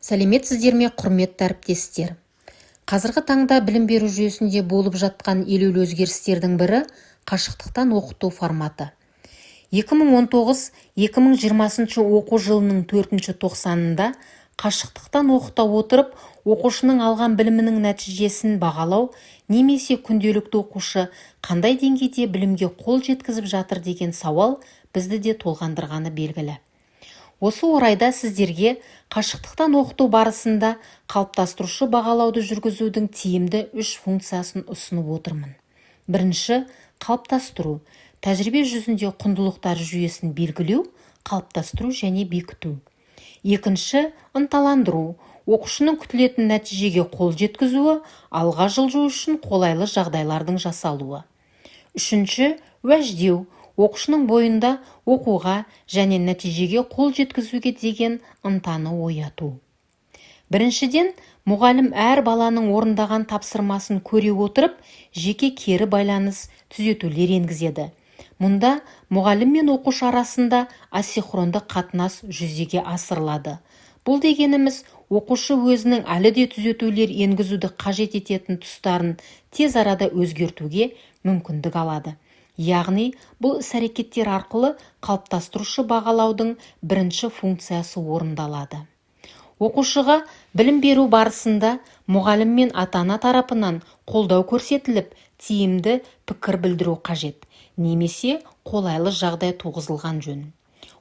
Сәлеметсіздер ме, құрметті әріптестер? Қазіргі таңда білім беру жүйесінде болып жатқан елеулі өзгерістердің бірі қашықтықтан оқыту форматы. 2019-2020 оқу жылының 4-ші тоқсанында қашықтықтан оқыта отырып, оқушының алған білімінің нәтижесін бағалау немесе күнделікті оқушы қандай деңгейде білімге қол жеткізіп жатыр деген сауал бізді де толғандырғаны белгілі. Осы орайда сіздерге қашықтықтан оқыту барысында қалыптастырушы бағалауды жүргізудің тиімді 3 функциясын ұсынып отырмын. Бірінші, қалыптастыру, тәжірибе жүзінде құндылықтар жүйесін белгілеу, қалыптастыру және бекіту. Екінші, ынталандыру, оқушының күтілетін нәтижеге қол жеткізуі, алға жылжу үшін қолайлы жағдайлардың жасалуы. Үшінші, уәждеу, оқушының бойында оқуға және нәтижеге қол жеткізуге деген ынтаны ояту. Біріншіден, мұғалім әр баланың орындаған тапсырмасын көре отырып, жеке кері байланыс түзетулер енгізеді. Мұнда мұғалім мен оқушы арасында асинхронды қатынас жүзеге асырылады. Бұл дегеніміз, оқушы өзінің әлі де түзетулер енгізуді қажет ететін тұстарын тез арада өзгертуге мүмкіндік алады. Яғни, бұл іс-әрекеттер арқылы қалыптастырушы бағалаудың бірінші функциясы орындалады. Оқушыға білім беру барысында мұғалім мен ата-ана тарапынан қолдау көрсетіліп, тиімді пікір білдіру қажет, немесе қолайлы жағдай туғызылған жөн.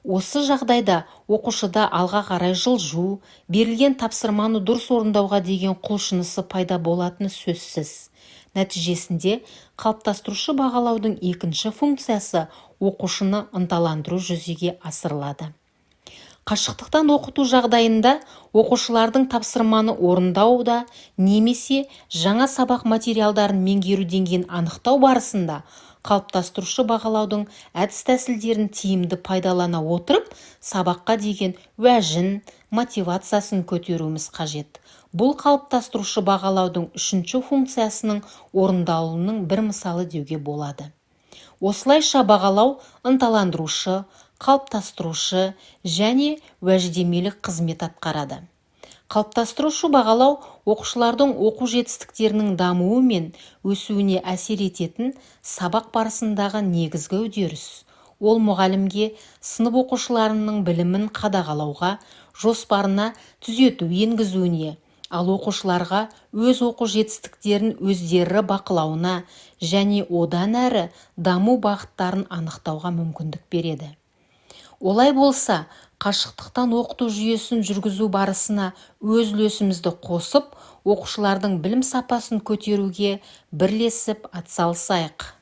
Осы жағдайда оқушыда алға қарай жылжу, берілген тапсырманы дұрыс орындауға деген құлшынысы пайда болатыны сөзсіз. Нәтижесінде қалыптастырушы бағалаудың екінші функциясы оқушыны ынталандыру жүзеге асырылады. Қашықтықтан оқыту жағдайында оқушылардың тапсырманы орындауда немесе жаңа сабақ материалдарын меңгеру деңгейін анықтау барысында қалыптастырушы бағалаудың әдіс-тәсілдерін тиімді пайдалана отырып, сабаққа деген уәжін, мотивациясын көтеруіміз қажет. Бұл қалыптастырушы бағалаудың үшінші функциясының орындалуының бір мысалы деуге болады. Осылайша бағалау ынталандырушы, қалыптастырушы және уәждемелік қызмет атқарады. Қалыптастырушы бағалау оқушылардың оқу жетістіктерінің дамуы мен өсуіне әсер ететін сабақ барысындағы негізгі үдеріс. Ол мұғалімге сынып оқушыларының білімін қадағалауға, жоспарына түзету енгізуіне, ал оқушыларға өз оқу жетістіктерін өздері бақылауына және одан әрі даму бағыттарын анықтауға мүмкіндік береді. Олай болса, қашықтықтан оқыту жүйесін жүргізу барысына өз үлесімізді қосып, оқушылардың білім сапасын көтеруге бірлесіп атсалысайық.